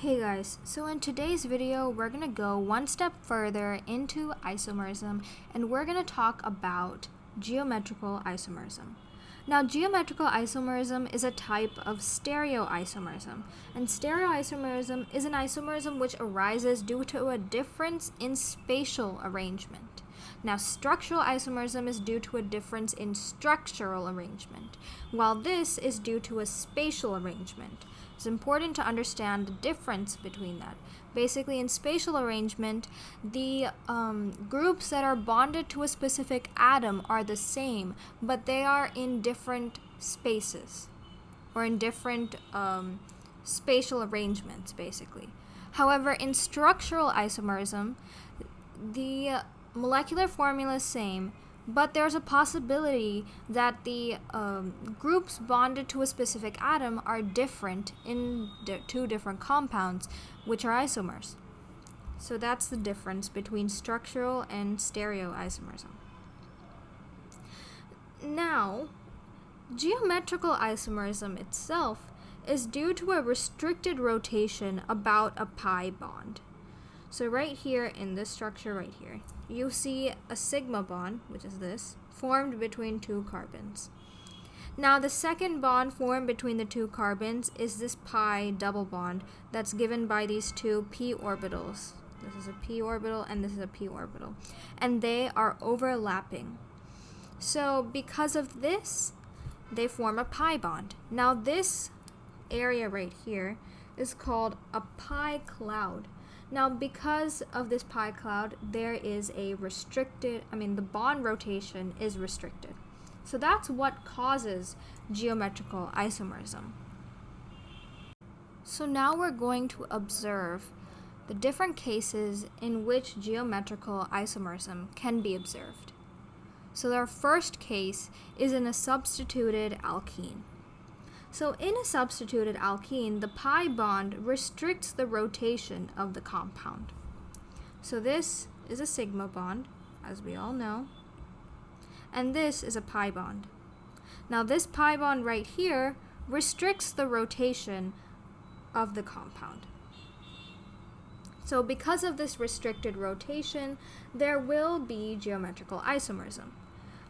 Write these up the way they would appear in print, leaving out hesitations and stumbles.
Hey guys, so in today's video we're going to go one step further into isomerism and we're going to talk about geometrical isomerism. Now, geometrical isomerism is a type of stereoisomerism, and stereoisomerism is an isomerism which arises due to a difference in spatial arrangement. Now, structural isomerism is due to a difference in structural arrangement, while this is due to a spatial arrangement. It's important to understand the difference between that. Basically, in spatial arrangement, the groups that are bonded to a specific atom are the same, but they are in different spaces or in different spatial arrangements, basically. However, in structural isomerism, the molecular formula is same, but there's a possibility that the groups bonded to a specific atom are different in two different compounds, which are isomers. So that's the difference between structural and stereoisomerism. Now, geometrical isomerism itself is due to a restricted rotation about a pi bond. So right here in this structure right here, you see a sigma bond, which is this, formed between two carbons. Now the second bond formed between the two carbons is this pi double bond that's given by these two p orbitals. This is a p orbital and this is a p orbital. And they are overlapping. So because of this, they form a pi bond. Now this area right here is called a pi cloud. Now, because of this pi cloud, there is a the bond rotation is restricted. So that's what causes geometrical isomerism. So now we're going to observe the different cases in which geometrical isomerism can be observed. So our first case is in a substituted alkene. So in a substituted alkene, the pi bond restricts the rotation of the compound. So this is a sigma bond, as we all know, and this is a pi bond. Now this pi bond right here restricts the rotation of the compound. So because of this restricted rotation, there will be geometrical isomerism.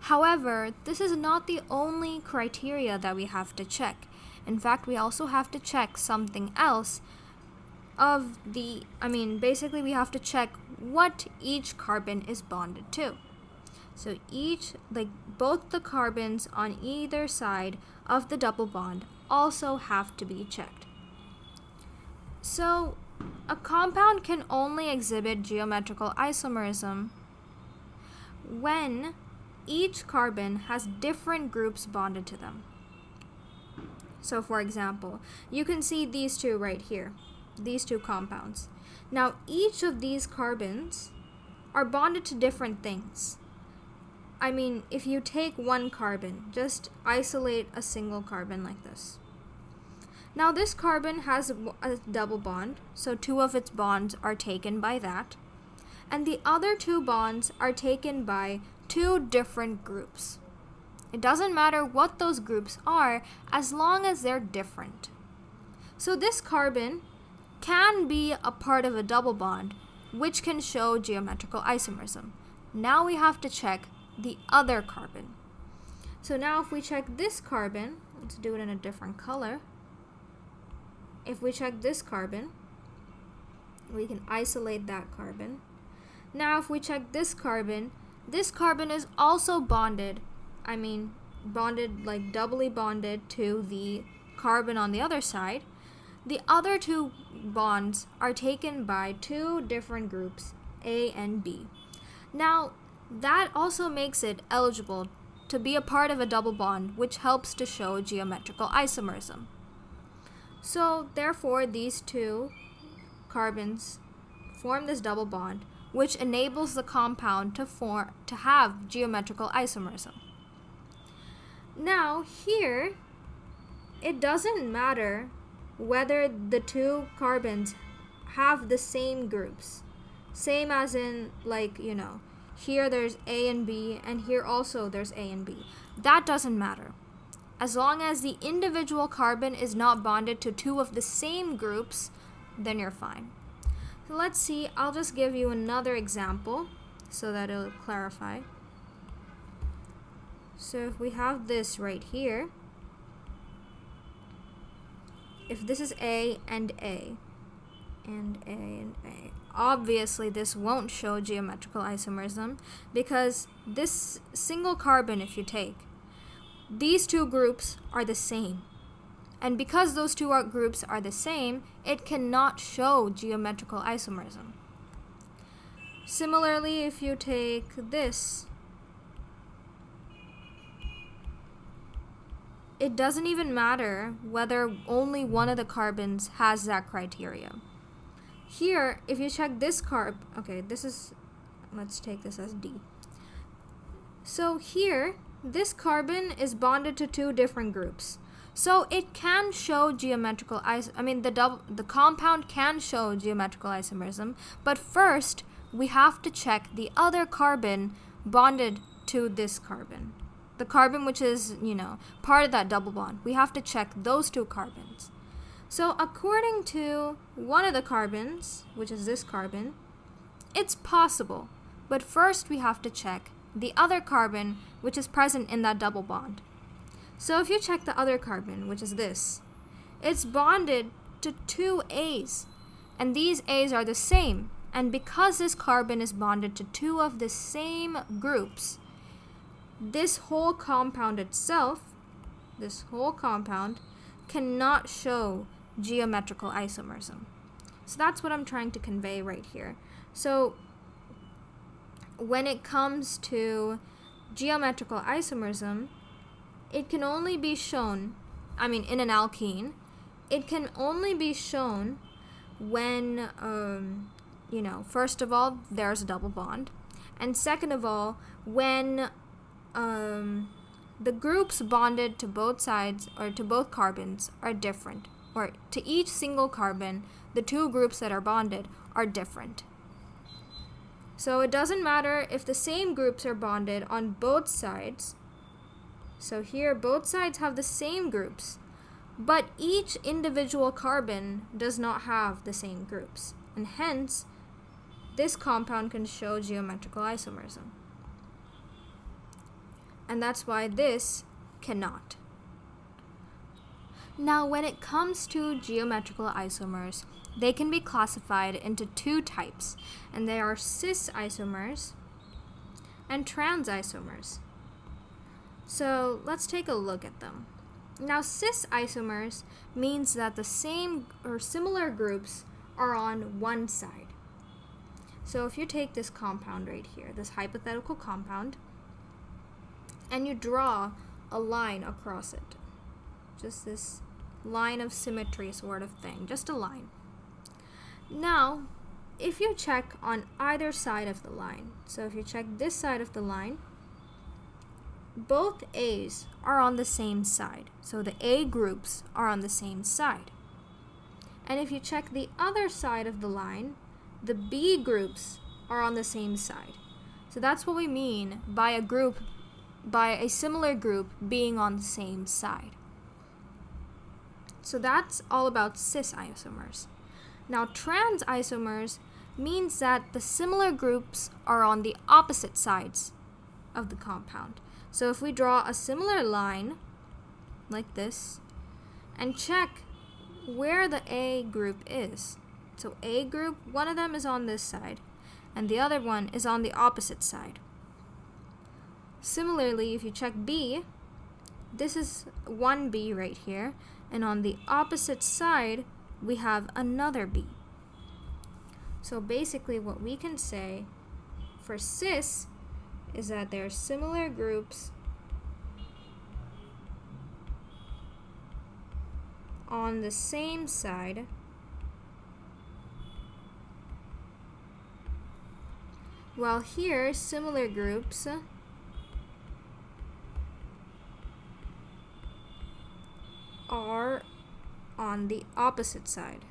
However, this is not the only criteria that we have to check. In fact, we also have to check something else basically we have to check what each carbon is bonded to. So both the carbons on either side of the double bond also have to be checked. So a compound can only exhibit geometrical isomerism when each carbon has different groups bonded to them. So for example, you can see these two right here, these two compounds. Now each of these carbons are bonded to different things. If you take one carbon, just isolate a single carbon like this. Now this carbon has a double bond, so two of its bonds are taken by that, and the other two bonds are taken by two different groups. It doesn't matter what those groups are as long as they're different. So this carbon can be a part of a double bond, which can show geometrical isomerism. Now we have to check the other carbon. So now if we check this carbon, let's do it in a different color. If we check this carbon, we can isolate that carbon. Now if we check this carbon is also bonded, doubly bonded to the carbon on the other side. The other two bonds are taken by two different groups, A and B. Now, that also makes it eligible to be a part of a double bond, which helps to show geometrical isomerism. So, therefore, these two carbons form this double bond, which enables the compound to have geometrical isomerism. Now here, it doesn't matter whether the two carbons have the same groups. Same as in here there's A and B and here also there's A and B. That doesn't matter. As long as the individual carbon is not bonded to two of the same groups, then you're fine. So let's see, I'll just give you another example so that it'll clarify. So if we have this right here, if this is A and A, and A and A, obviously this won't show geometrical isomerism because this single carbon, if you take, these two groups are the same. And because those two groups are the same, it cannot show geometrical isomerism. Similarly, if you take this, it doesn't even matter whether only one of the carbons has that criteria. Here, if you check this let's take this as D. So here, this carbon is bonded to two different groups. So it can show geometrical the compound can show geometrical isomerism, but first we have to check the other carbon bonded to this carbon. The carbon which is, part of that double bond. We have to check those two carbons. So according to one of the carbons, which is this carbon, it's possible, but first we have to check the other carbon which is present in that double bond. So if you check the other carbon, which is this, it's bonded to two A's, and these A's are the same. And because this carbon is bonded to two of the same groups, this whole compound itself, cannot show geometrical isomerism. So that's what I'm trying to convey right here. So when it comes to geometrical isomerism, it can only be shown, in an alkene, it can only be shown when, first of all, there's a double bond. And second of all, when the groups bonded to both sides or to both carbons are different, or to each single carbon, the two groups that are bonded are different. So it doesn't matter if the same groups are bonded on both sides. So here, both sides have the same groups, but each individual carbon does not have the same groups, and hence, this compound can show geometrical isomerism. And that's why this cannot. Now, when it comes to geometrical isomers, they can be classified into two types, and they are cis isomers and trans isomers. So let's take a look at them. Now, cis isomers means that the same or similar groups are on one side. So if you take this compound right here, this hypothetical compound, and you draw a line across it, just this line of symmetry sort of thing, just a line. Now, if you check on either side of the line, so if you check this side of the line, both A's are on the same side. So the A groups are on the same side. And if you check the other side of the line, the B groups are on the same side. So that's what we mean by a similar group being on the same side. So that's all about cis isomers. Now, trans isomers means that the similar groups are on the opposite sides of the compound. So if we draw a similar line, like this, and check where the A group is. So A group, one of them is on this side, and the other one is on the opposite side. Similarly, if you check B, this is one B right here, and on the opposite side, we have another B. So basically what we can say for cis is that there are similar groups on the same side while here similar groups are on the opposite side.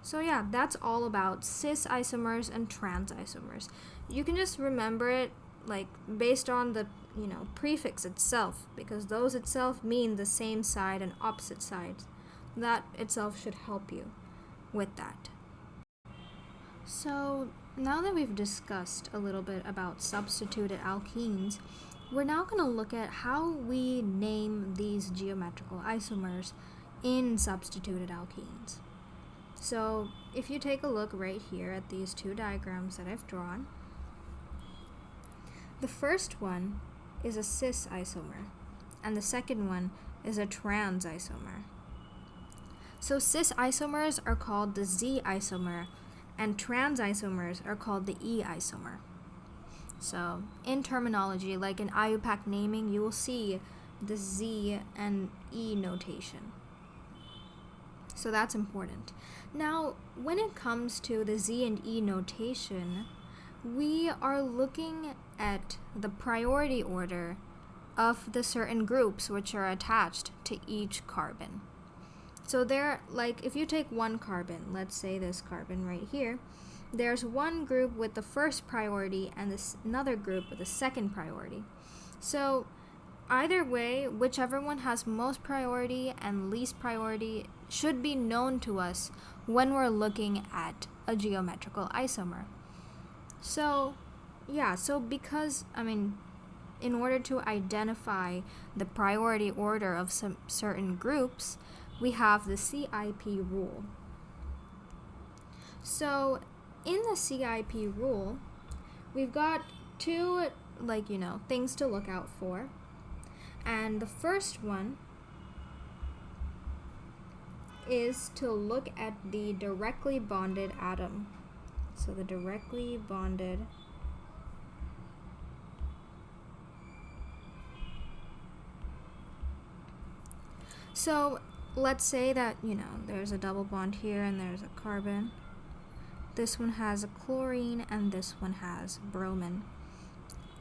So yeah, that's all about cis isomers and trans isomers. You can just remember it like based on the prefix itself, because those itself mean the same side and opposite sides. That itself should help you with that. So now that we've discussed a little bit about substituted alkenes, we're now going to look at how we name these geometrical isomers in substituted alkenes. So if you take a look right here at these two diagrams that I've drawn, the first one is a cis isomer, and the second one is a trans isomer. So cis isomers are called the Z isomer, and trans isomers are called the E isomer. So in terminology, like in IUPAC naming, you will see the Z and E notation. So that's important. Now, when it comes to the Z and E notation, we are looking at the priority order of the certain groups which are attached to each carbon. So if you take one carbon, let's say this carbon right here, there's one group with the first priority and another group with the second priority. So either way, whichever one has most priority and least priority should be known to us when we're looking at a geometrical isomer. So because, in order to identify the priority order of some certain groups, we have the CIP rule. So in the CIP rule, we've got two things to look out for. And the first one is to look at the directly bonded atom. So the directly bonded So let's say that, there's a double bond here and there's a carbon. This one has a chlorine and this one has bromine.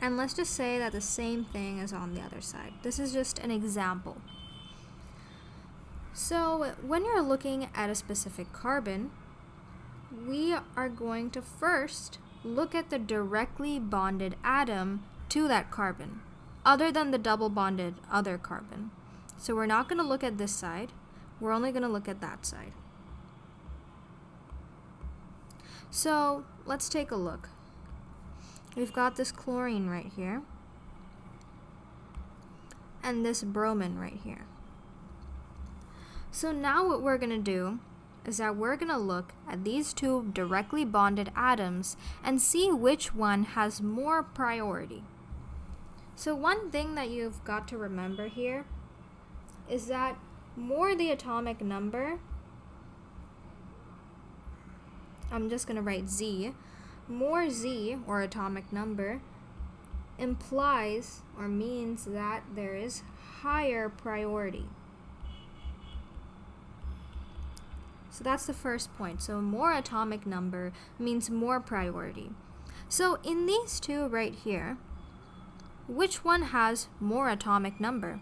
And let's just say that the same thing is on the other side. This is just an example. So when you're looking at a specific carbon, we are going to first look at the directly bonded atom to that carbon, other than the double bonded other carbon. So we're not going to look at this side, we're only going to look at that side. So let's take a look. We've got this chlorine right here, and this bromine right here. So now what we're going to do is that we're going to look at these two directly bonded atoms and see which one has more priority. So one thing that you've got to remember here is that more the atomic number, I'm just going to write Z, more Z, or atomic number, implies or means that there is higher priority. So that's the first point. So more atomic number means more priority. So in these two right here, which one has more atomic number?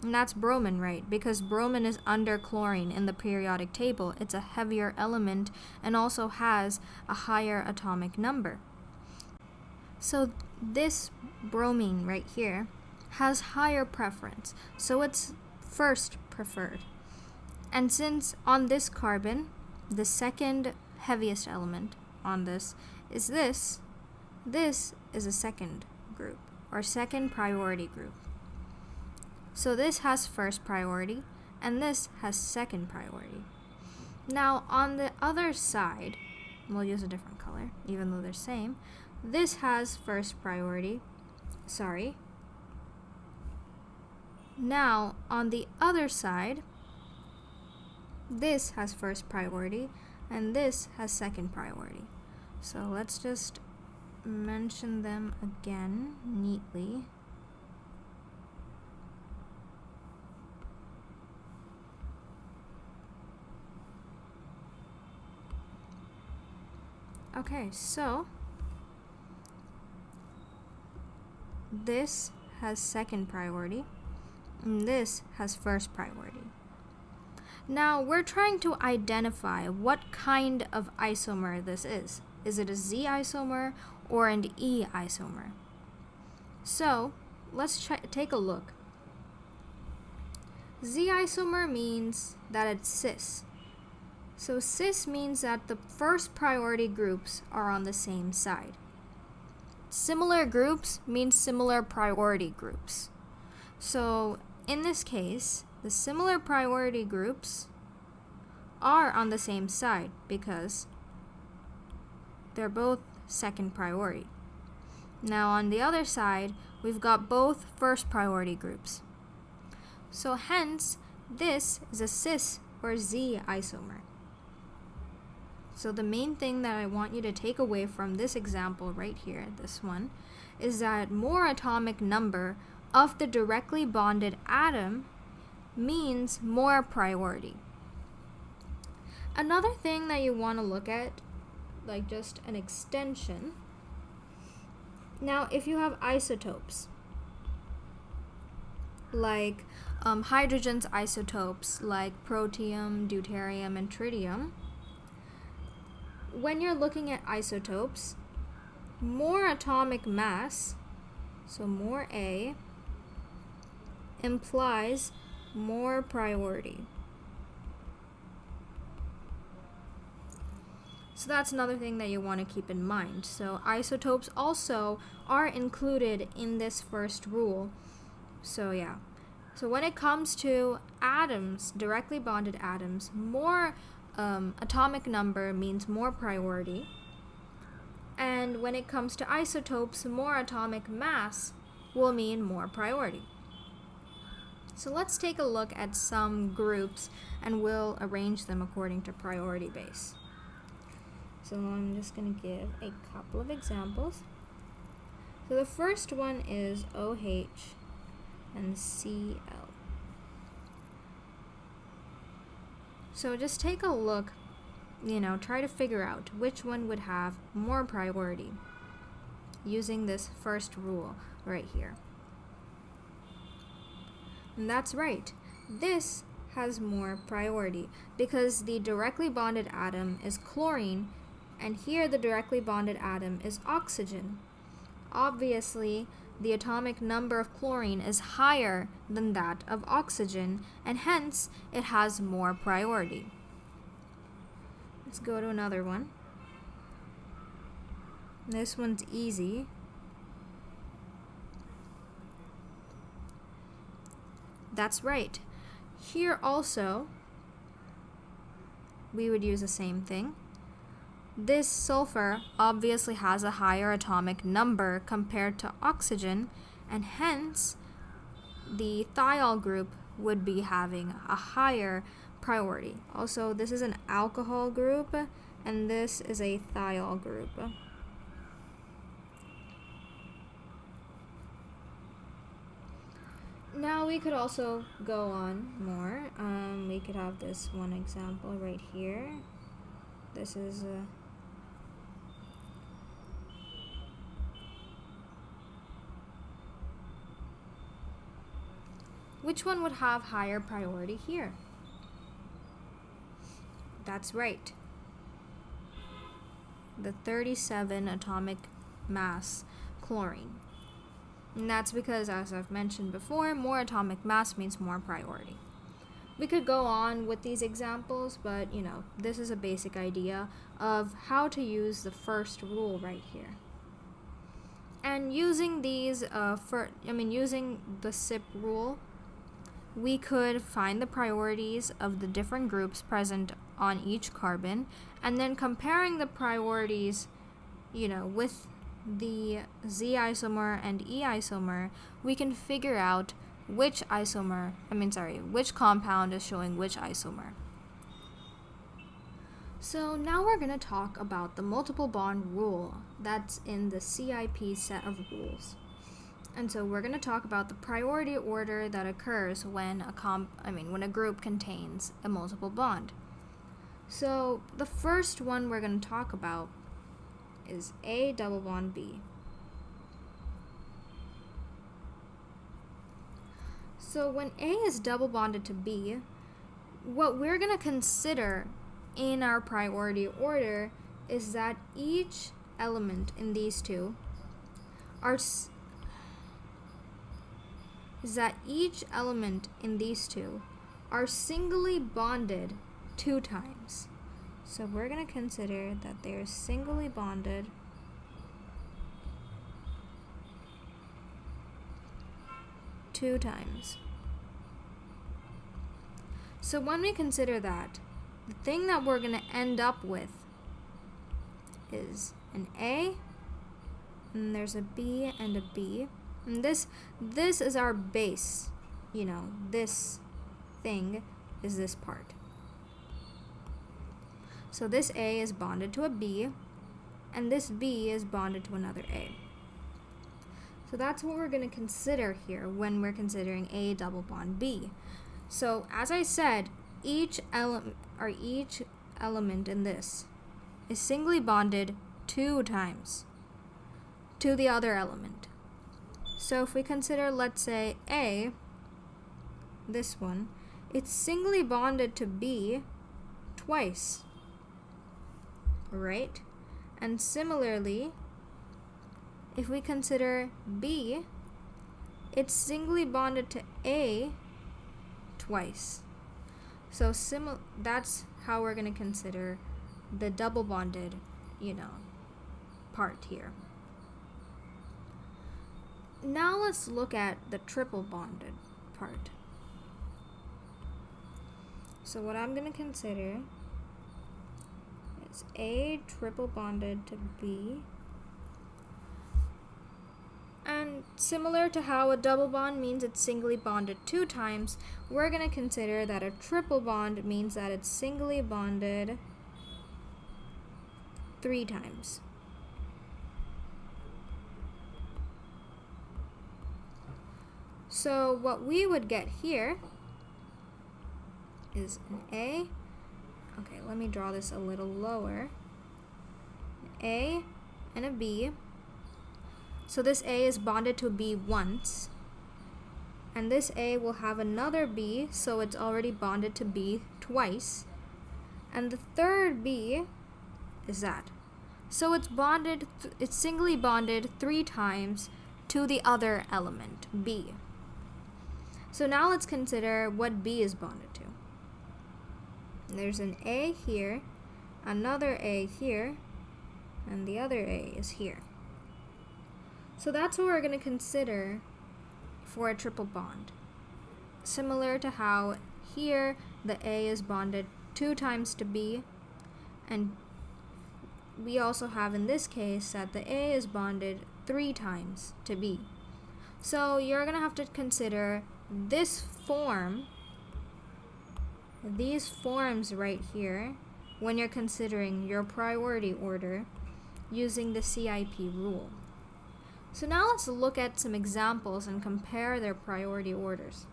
And that's bromine, right? Because bromine is under chlorine in the periodic table. It's a heavier element and also has a higher atomic number. So this bromine right here has higher preference. So it's first preferred. And since on this carbon, the second heaviest element on this is this is a second group, or second priority group. So this has first priority, and this has second priority. Now on the other side, we'll use a different color, even though they're same. This has first priority. Now on the other side, this has first priority, and this has second priority. So let's just mention them again neatly. Okay, so this has second priority, and this has first priority. Now we're trying to identify what kind of isomer this is. Is it a Z isomer or an E isomer? So let's take a look. Z isomer means that it's cis. So cis means that the first priority groups are on the same side. Similar groups means similar priority groups. So in this case, the similar priority groups are on the same side because they're both second priority. Now on the other side, we've got both first priority groups. So hence, this is a cis or Z isomer. So the main thing that I want you to take away from this example right here, this one, is that more atomic number of the directly bonded atom means more priority. Another thing that you want to look at, like just an extension. Now, if you have isotopes, like hydrogen's isotopes, like protium, deuterium, and tritium, when you're looking at isotopes, more atomic mass, so more A, implies more priority. So that's another thing that you want to keep in mind. So isotopes also are included in this first rule. So yeah. So when it comes to atoms, directly bonded atoms, more atomic number means more priority. And when it comes to isotopes, more atomic mass will mean more priority. So let's take a look at some groups and we'll arrange them according to priority base. So I'm just going to give a couple of examples. So the first one is OH and Cl. So just take a look, try to figure out which one would have more priority using this first rule right here. And that's right. This has more priority because the directly bonded atom is chlorine, and here the directly bonded atom is oxygen. Obviously, the atomic number of chlorine is higher than that of oxygen, and hence it has more priority. Let's go to another one. This one's easy. That's right. Here also, we would use the same thing. This sulfur obviously has a higher atomic number compared to oxygen, and hence the thiol group would be having a higher priority. Also, this is an alcohol group, and this is a thiol group. Now we could also go on more. We could have this one example right here. This is which one would have higher priority here? That's right. The 37 atomic mass chlorine. And that's because, as I've mentioned before, more atomic mass means more priority. We could go on with these examples, but this is a basic idea of how to use the first rule right here. And using these, using the SIP rule, we could find the priorities of the different groups present on each carbon, and then comparing the priorities, with the Z isomer and E isomer, we can figure out which compound is showing which isomer. So now we're going to talk about the multiple bond rule that's in the CIP set of rules. And so we're going to talk about the priority order that occurs when when a group contains a multiple bond. So the first one we're going to talk about is A double bond B. So when A is double bonded to B, what we're going to consider in our priority order is that each element in these two are is that each element in these two are singly bonded 2 times. So we're going to consider that they're singly bonded 2 times. So when we consider that, the thing that we're going to end up with is an A, and there's a B and a B. And this is our base. You know, this thing is this part. So this A is bonded to a B, and this B is bonded to another A. So that's what we're going to consider here when we're considering A double bond B. So as I said, each element in this is singly bonded 2 times to the other element. So if we consider, let's say, A, this one, it's singly bonded to B twice, right? And similarly, if we consider B, it's singly bonded to A twice. So that's how we're going to consider the double bonded, part here. Now let's look at the triple bonded part. So what I'm going to consider is A triple bonded to B. And similar to how a double bond means it's singly bonded 2 times, we're going to consider that a triple bond means that it's singly bonded 3 times. So what we would get here is an A. Okay, let me draw this a little lower. An A and a B. So this A is bonded to B once, and this A will have another B, so it's already bonded to B twice, and the third B is that. So it's singly bonded 3 times to the other element, B. So now let's consider what B is bonded to. There's an A here, another A here, and the other A is here. So that's what we're going to consider for a triple bond. Similar to how here the A is bonded 2 times to B, and we also have in this case that the A is bonded 3 times to B. So you're going to have to consider this form, these forms right here, when you're considering your priority order using the CIP rule. So now let's look at some examples and compare their priority orders.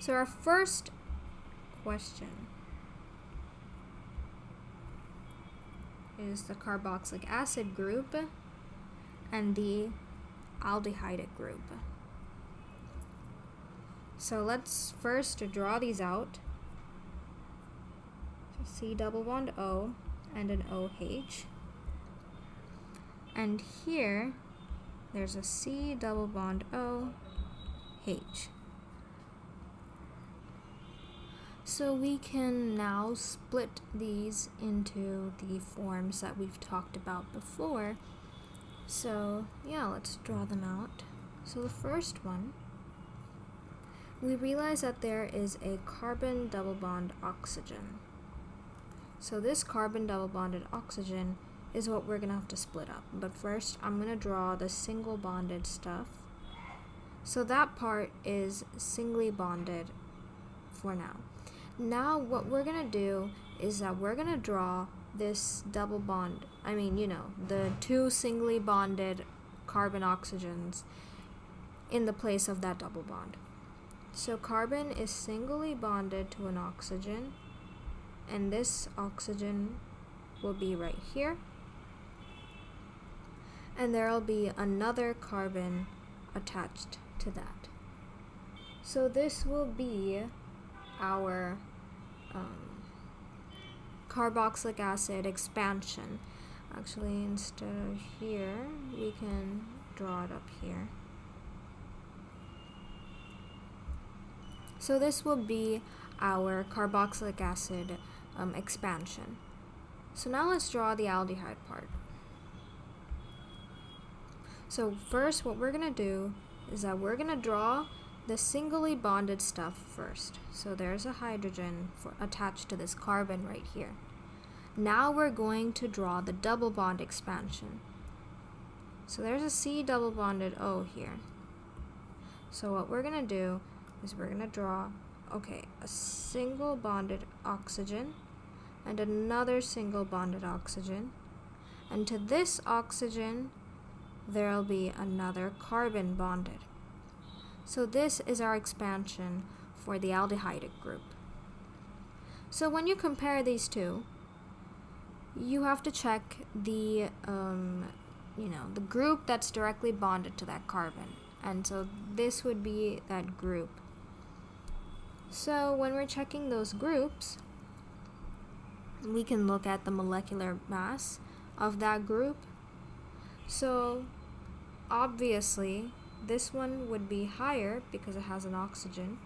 So our first question is the carboxylic acid group and the aldehyde group. So let's first draw these out. C double bond O and an OH. And here there's a C double bond O H. So we can now split these into the forms that we've talked about before. So yeah, let's draw them out. So the first one, we realize that there is a carbon double bond oxygen. So this carbon double bonded oxygen is what we're going to have to split up. But first, I'm going to draw the single bonded stuff. So that part is singly bonded for now. Now what we're going to do is that we're going to draw this double bond, the 2 singly bonded carbon oxygens in the place of that double bond. So carbon is singly bonded to an oxygen, and this oxygen will be right here, and there will be another carbon attached to that. So this will be our carboxylic acid expansion. Actually, instead of here, we can draw it up here. So this will be our carboxylic acid expansion. So now let's draw the aldehyde part. So first, what we're going to do is that we're going to draw the singly bonded stuff first. So there's a hydrogen attached to this carbon right here. Now we're going to draw the double bond expansion. So there's a C double bonded O here. So what we're going to do is we're going to draw, a single bonded oxygen and another single bonded oxygen. And to this oxygen, there'll be another carbon bonded. So this is our expansion for the aldehydic group. So when you compare these two, you have to check the the group that's directly bonded to that carbon. And so this would be that group. So when we're checking those groups, we can look at the molecular mass of that group. So obviously, this one would be higher because it has an oxygen,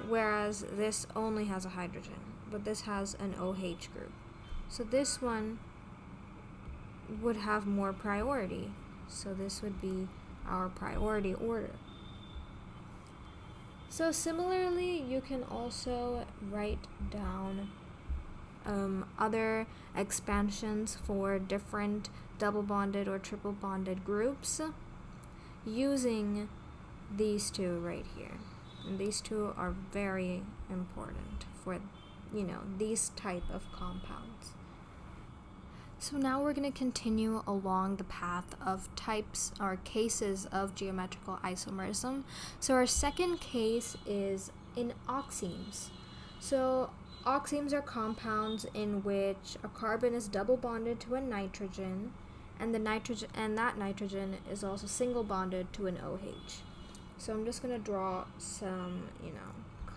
whereas this only has a hydrogen, but this has an OH group. So this one would have more priority. So this would be our priority order. So similarly, you can also write down other expansions for different double bonded or triple bonded groups using these two right here. And these two are very important for, these type of compounds. So now we're going to continue along the path of types or cases of geometrical isomerism. So our second case is in oximes. So oximes are compounds in which a carbon is double bonded to a nitrogen, and that nitrogen is also single bonded to an OH. So I'm just going to draw some,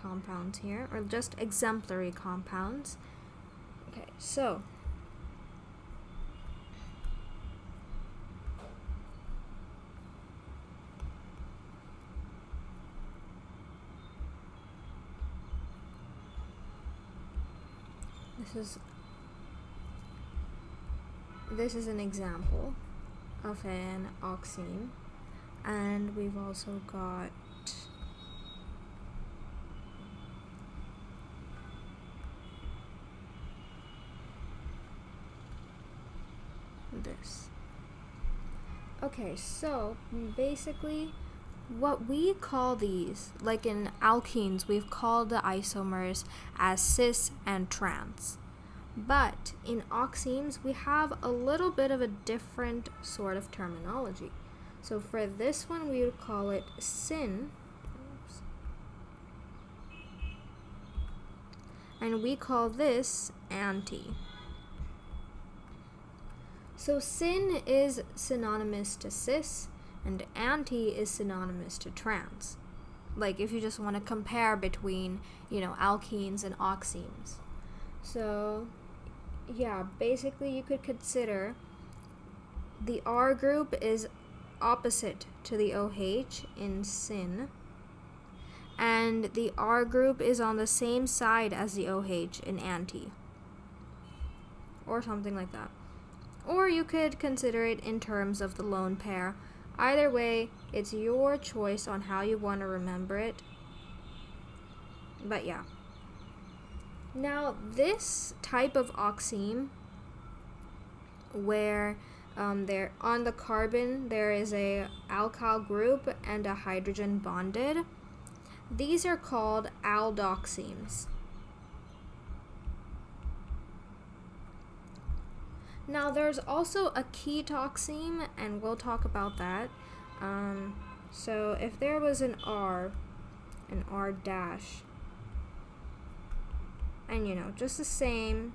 compounds here, or just exemplary compounds. Okay, so this is an example of an oxime, and we've also got this. Okay, so basically what we call these, like in alkenes, we've called the isomers as cis and trans. But in oximes, we have a little bit of a different sort of terminology. So for this one, we would call it syn. And we call this anti. So syn is synonymous to cis, and anti is synonymous to trans. Like if you just want to compare between, alkenes and oximes. So yeah, basically you could consider the R group is opposite to the OH in syn, and the R group is on the same side as the OH in anti, or something like that. Or you could consider it in terms of the lone pair. Either way, it's your choice on how you want to remember it. But yeah. Now, this type of oxime, where there on the carbon there is a alkyl group and a hydrogen bonded, these are called aldoximes. Now, there's also a ketoxime, and we'll talk about that. So if there was an R dash, and just the same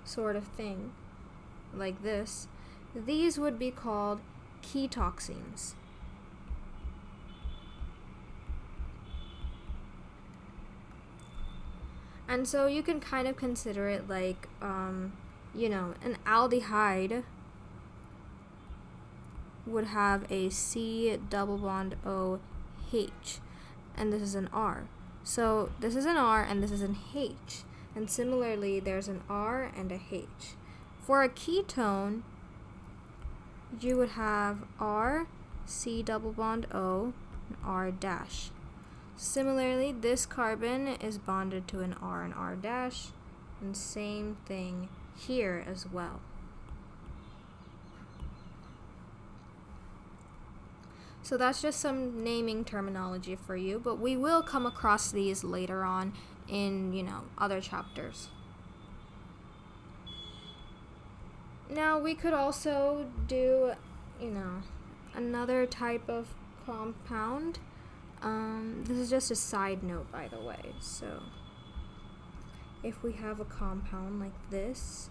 sort of thing, like this, these would be called ketoximes. And so you can kind of consider it like, an aldehyde would have a C double bond O H, and this is an R. So this is an R and this is an H. And similarly, there's an R and a H. For a ketone, you would have R, C double bond O, and R dash. Similarly, this carbon is bonded to an R and R dash, and same thing here as well. So that's just some naming terminology for you, but we will come across these later on in, other chapters. Now we could also do, another type of compound. This is just a side note, by the way. So if we have a compound like this,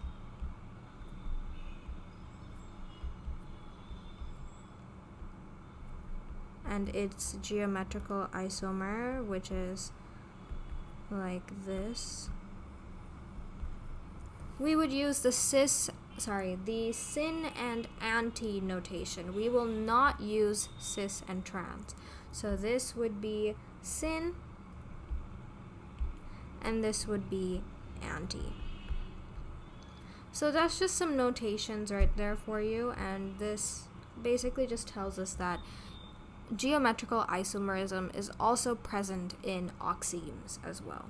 and its geometrical isomer, which is like this, we would use the syn and anti notation. We will not use cis and trans. So this would be syn, and this would be anti. So that's just some notations right there for you, and this basically just tells us that geometrical isomerism is also present in oximes as well.